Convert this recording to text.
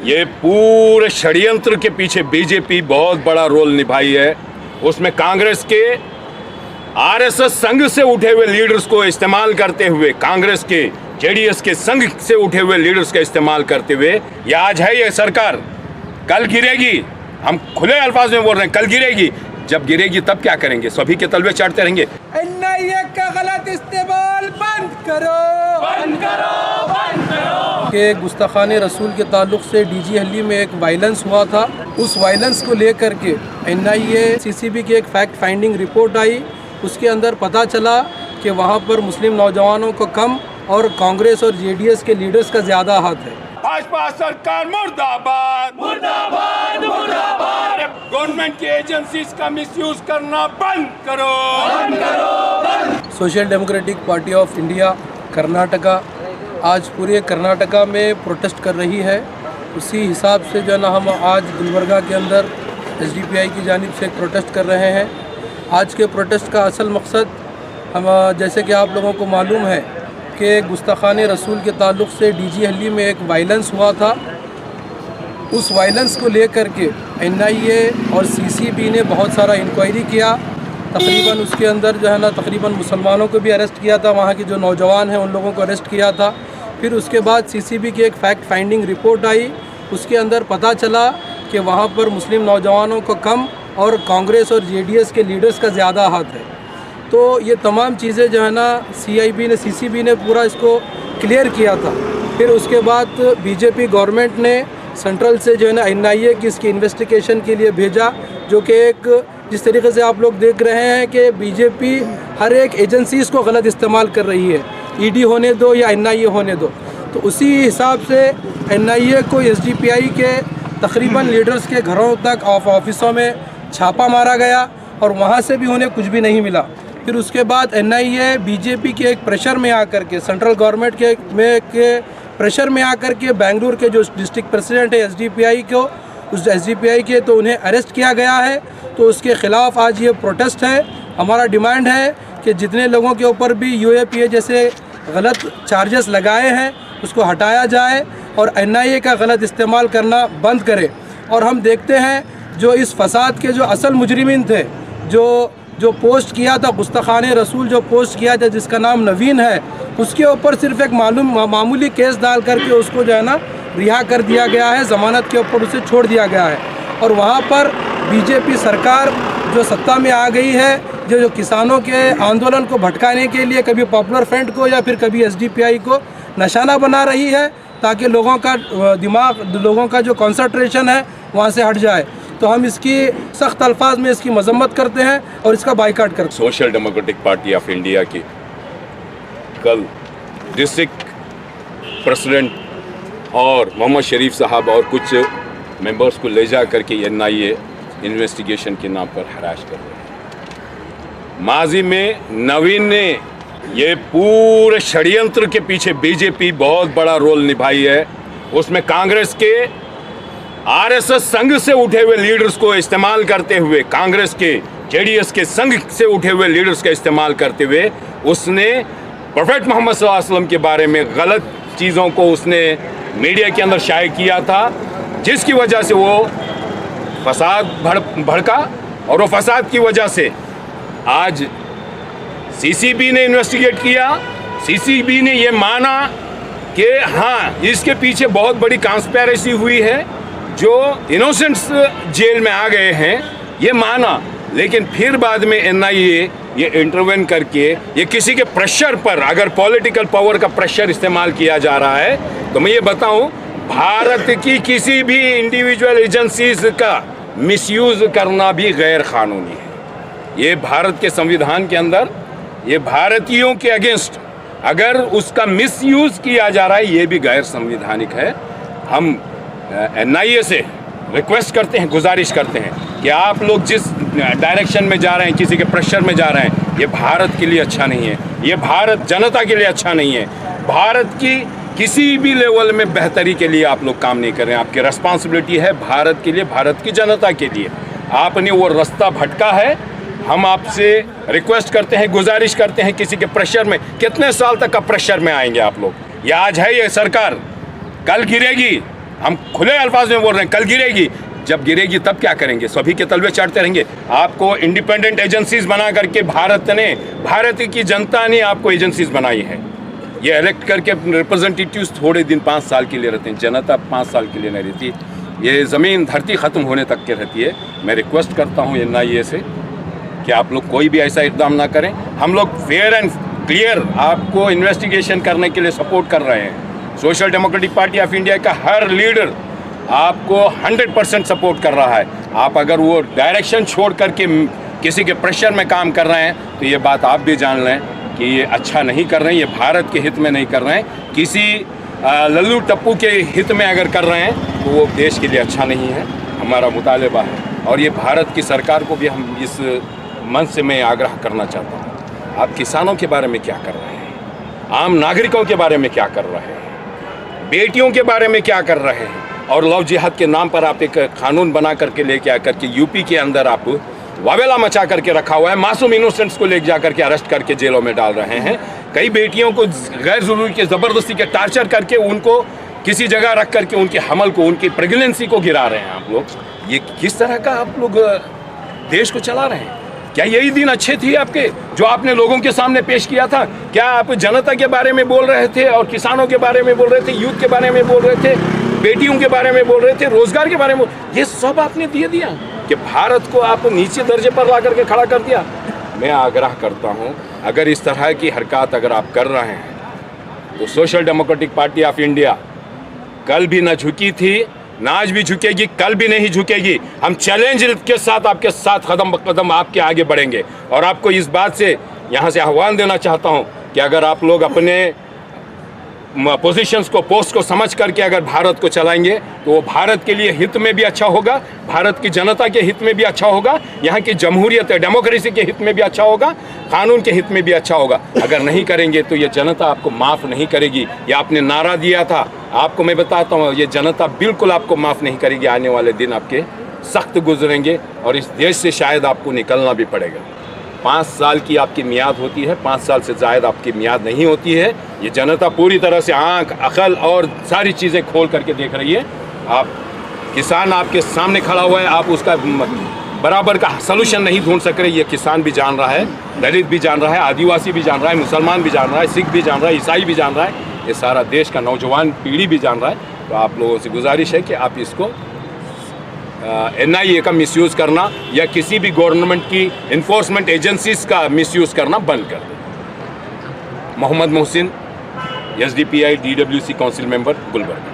ये पूरे षड्यंत्र के पीछे बीजेपी बहुत बड़ा रोल निभाई है। उसमें कांग्रेस के आरएसएस संघ से उठे हुए लीडर्स को इस्तेमाल करते हुए, कांग्रेस के जेडीएस के संघ से उठे हुए लीडर्स का इस्तेमाल करते हुए ये आज है ये सरकार, कल गिरेगी। हम खुले अल्फाज में बोल रहे हैं, कल गिरेगी। जब गिरेगी तब क्या करेंगे? सभी के तलवे चढ़ते रहेंगे। एनआईए का गलत इस्तेमाल बंद करो, बंद करो, बंद करो। के गुस्ताखाने रसूल के ताल्लुक से डीजी हल्ली में एक वायलेंस हुआ था। उस वायलेंस को लेकर के एनआईए सीसीबी की एक फैक्ट फाइंडिंग रिपोर्ट आई। उसके अंदर पता चला कि वहाँ पर मुस्लिम नौजवानों को कम और कांग्रेस और जेडीएस के लीडर्स का ज़्यादा हाथ है। भाजपा सरकार मुर्दाबाद, मुर्दाबाद, मुर्दाबाद। गवर्नमेंट की एजेंसीज का मिसयूज करना बंद करो, बंद करो, बंद। Social democratic party of India Karnataka आज पूरे कर्नाटका में प्रोटेस्ट कर रही है। उसी हिसाब से जो है ना, हम आज गुलबर्गा के अंदर एसडीपीआई की जानिब से प्रोटेस्ट कर रहे हैं। आज के प्रोटेस्ट का असल मकसद हम, जैसे कि आप लोगों को मालूम है कि गुस्ताखाने रसूल के ताल्लुक से डीजी हल्ली में एक वायलेंस हुआ था। उस वायलेंस को लेकर के एनआईए और सीसीबी ने बहुत सारा इंक्वायरी किया। तकरीबन उसके अंदर जो है ना, तकरीबन मुसलमानों को भी अरेस्ट किया था, वहाँ के जो नौजवान हैं उन लोगों को अरेस्ट किया था। फिर उसके बाद सीसीबी की एक फैक्ट फाइंडिंग रिपोर्ट आई। उसके अंदर पता चला कि वहाँ पर मुस्लिम नौजवानों को कम और कांग्रेस और जेडीएस के लीडर्स का ज़्यादा हाथ है। तो ये तमाम चीज़ें जो है ना, सीसीबी ने पूरा इसको क्लियर किया था। फिर उसके बाद बीजेपी गवर्नमेंट ने सेंट्रल से जो है ना एनआईए की इसकी इन्वेस्टिगेशन के लिए भेजा, जो कि एक जिस तरीके से आप लोग देख रहे हैं कि बीजेपी हर एक एजेंसीज़ को गलत इस्तेमाल कर रही है, ईडी होने दो या एनआईए होने दो। तो उसी हिसाब से एनआईए को एसडीपीआई के तकरीबन लीडर्स के घरों तक ऑफिसों में छापा मारा गया और वहाँ से भी उन्हें कुछ भी नहीं मिला। फिर उसके बाद एनआईए बीजेपी के एक प्रेशर में आकर के, सेंट्रल गवर्नमेंट के प्रेशर में आकर के बेंगलुरु के जो डिस्ट्रिक्ट प्रेसिडेंट है एसडीपीआई को, उस एसडीपीआई के तो उन्हें अरेस्ट किया गया है। तो उसके ख़िलाफ़ आज ये प्रोटेस्ट है। हमारा डिमांड है कि जितने लोगों के ऊपर भी यूएपीए जैसे गलत चार्जेस लगाए हैं उसको हटाया जाए और एनआईए का गलत इस्तेमाल करना बंद करे। और हम देखते हैं जो इस फसाद के जो असल मुजरिमीन थे, जो पोस्ट किया था, गुस्ताखाने रसूल जो पोस्ट किया था जिसका नाम नवीन है, उसके ऊपर सिर्फ एक मामूली केस डाल करके उसको जो है ना रिहा कर दिया गया है, ज़मानत के ऊपर उसे छोड़ दिया गया है। और वहाँ पर बीजेपी सरकार जो सत्ता में आ गई है, जो किसानों के आंदोलन को भटकाने के लिए कभी पॉपुलर फ्रंट को या फिर कभी एसडीपीआई को निशाना बना रही है, ताकि लोगों का दिमाग, लोगों का जो कंसंट्रेशन है वहाँ से हट जाए। तो हम इसकी सख्त अल्फाज में इसकी मजम्मत करते हैं और इसका बाइकाट करते हैं। Social democratic party of India की कल डिस्ट्रिक्ट प्रेसिडेंट और मोहम्मद शरीफ साहब और कुछ मेंबर्स को ले जा करके एनआईए इन्वेस्टिगेशन के नाम पर हरास कर रहे हैं। माजी में नवीन ने ये पूरे षड्यंत्र के पीछे बीजेपी बहुत बड़ा रोल निभाई है। उसमें कांग्रेस के आरएसएस संघ से उठे हुए लीडर्स को इस्तेमाल करते हुए, कांग्रेस के जेडीएस के संघ से उठे हुए लीडर्स का इस्तेमाल करते हुए उसने प्रोफेट मोहम्मद सल्लल्लाहु अलैहि वसल्लम के बारे में गलत चीज़ों को उसने मीडिया के अंदर शाये किया था, जिसकी वजह से वो फसाद भड़का। और वो फसाद की वजह से आज सीसीबी ने इन्वेस्टिगेट किया। सीसीबी ने ये माना कि हाँ, इसके पीछे बहुत बड़ी कॉन्स्पिरेसी हुई है, जो इनोसेंट्स जेल में आ गए हैं, ये माना। लेकिन फिर बाद में एनआईए ये इंटरवेन करके ये किसी के प्रेशर पर, अगर पॉलिटिकल पावर का प्रेशर इस्तेमाल किया जा रहा है, तो मैं ये बताऊं, भारत की किसी भी इंडिविजुअल एजेंसीज का मिसयूज करना भी गैर कानूनी है। ये भारत के संविधान के अंदर, ये भारतीयों के अगेंस्ट अगर उसका मिसयूज किया जा रहा है, ये भी गैर संवैधानिक है। हम एनआईए से रिक्वेस्ट करते हैं, गुजारिश करते हैं कि आप लोग जिस डायरेक्शन में जा रहे हैं, किसी के प्रेशर में जा रहे हैं, ये भारत के लिए अच्छा नहीं है, ये भारत जनता के लिए अच्छा नहीं है। भारत की किसी भी लेवल में बेहतरी के लिए आप लोग काम नहीं कर रहे हैं। आपकी रिस्पॉन्सिबिलिटी है भारत के लिए, भारत की जनता के लिए। आपने वो रास्ता भटका है। हम आपसे रिक्वेस्ट करते हैं, गुजारिश करते हैं, किसी के प्रेशर में, कितने साल तक का प्रेशर में आएंगे आप लोग? ये आज है ये सरकार, कल गिरेगी। हम खुले अल्फाज में बोल रहे हैं कल गिरेगी, जब गिरेगी तब क्या करेंगे? सभी के तलवे चढ़ते रहेंगे। आपको इंडिपेंडेंट एजेंसीज बना करके भारत की जनता ने आपको एजेंसीज बनाई है। ये इलेक्ट करके रिप्रेजेंटेटिव्स थोड़े दिन 5 साल के लिए रहते हैं, जनता 5 साल के लिए नहीं रहती। ये ज़मीन धरती ख़त्म होने तक के रहती है। मैं रिक्वेस्ट करता हूँ NIA से कि आप लोग कोई भी ऐसा इक़दाम ना करें। हम लोग फेयर एंड क्लियर आपको इन्वेस्टिगेशन करने के लिए सपोर्ट कर रहे हैं। Social democratic party of India का हर लीडर आपको 100% सपोर्ट कर रहा है। आप अगर वो डायरेक्शन छोड़ करके किसी के प्रेशर में काम कर रहे हैं तो ये बात आप भी जान लें कि ये अच्छा नहीं कर रहे हैं, ये भारत के हित में नहीं कर रहे हैं। किसी लल्लू टप्पू के हित में अगर कर रहे हैं तो वो देश के लिए अच्छा नहीं है। हमारा मुतालबा है और ये भारत की सरकार को भी हम इस मंच से मैं आग्रह करना चाहता हूँ, आप किसानों के बारे में क्या कर रहे हैं, आम नागरिकों के बारे में क्या कर रहे हैं, बेटियों के बारे में क्या कर रहे हैं? और लव जिहाद के नाम पर आप एक कानून बना करके लेके आकर के यूपी के अंदर आप वावेला मचा करके रखा हुआ है। मासूम इनोसेंट्स को ले जा करके अरेस्ट करके जेलों में डाल रहे हैं। कई बेटियों को गैर ज़रूरी के ज़बरदस्ती के टार्चर करके उनको किसी जगह रख करके उनके हमल को, उनकी प्रेगनेंसी को गिरा रहे हैं आप लोग। ये किस तरह का आप लोग देश को चला रहे हैं? क्या यही दिन अच्छे थे आपके जो आपने लोगों के सामने पेश किया था? क्या आप जनता के बारे में बोल रहे थे और किसानों के बारे में बोल रहे थे, यूथ के बारे में बोल रहे थे, बेटियों के बारे में बोल रहे थे, रोजगार के बारे में? ये सब आपने दे दिया कि भारत को आप नीचे दर्जे पर ला करके खड़ा कर दिया। मैं आग्रह करता हूं, अगर इस तरह की हरकत अगर आप कर रहे हैं तो social democratic party of India कल भी न झुकी थी, ना आज भी झुकेगी, कल भी नहीं झुकेगी। हम चैलेंज के साथ आपके साथ कदम ब कदम आपके आगे बढ़ेंगे। और आपको इस बात से यहाँ से आह्वान देना चाहता हूँ कि अगर आप लोग अपने पोजीशंस को, पोस्ट को समझ करके अगर भारत को चलाएंगे तो वो भारत के लिए हित में भी अच्छा होगा, भारत की जनता के हित में भी अच्छा होगा, यहाँ की जमहूरियत डेमोक्रेसी के हित में भी अच्छा होगा, कानून के हित में भी अच्छा होगा। अगर नहीं करेंगे तो ये जनता आपको माफ़ नहीं करेगी। ये आपने नारा दिया था, आपको मैं बताता हूँ, ये जनता बिल्कुल आपको माफ़ नहीं करेगी। आने वाले दिन आपके सख्त गुजरेंगे और इस देश से शायद आपको निकलना भी पड़ेगा। 5 साल की आपकी मियाद होती है, 5 साल से ज़ायद आपकी मियाद नहीं होती है। ये जनता पूरी तरह से आंख, अकल और सारी चीज़ें खोल करके देख रही है। आप किसान आपके सामने खड़ा हुआ है, आप उसका बराबर का सलूशन नहीं ढूंढ सक रहे। ये किसान भी जान रहा है, दलित भी जान रहा है, आदिवासी भी जान रहा है, मुसलमान भी जान रहा है, सिख भी जान रहा है, ईसाई भी जान रहा है, ये सारा देश का नौजवान पीढ़ी भी जान रहा है। तो आप लोगों से गुजारिश है कि आप इसको NIA का मिसयूज़ करना या किसी भी गवर्नमेंट की इन्फोर्समेंट एजेंसीज का मिसयूज़ करना बंद कर दें। Mohammed Mohsin, SDPI DWC council member, Gulbarga.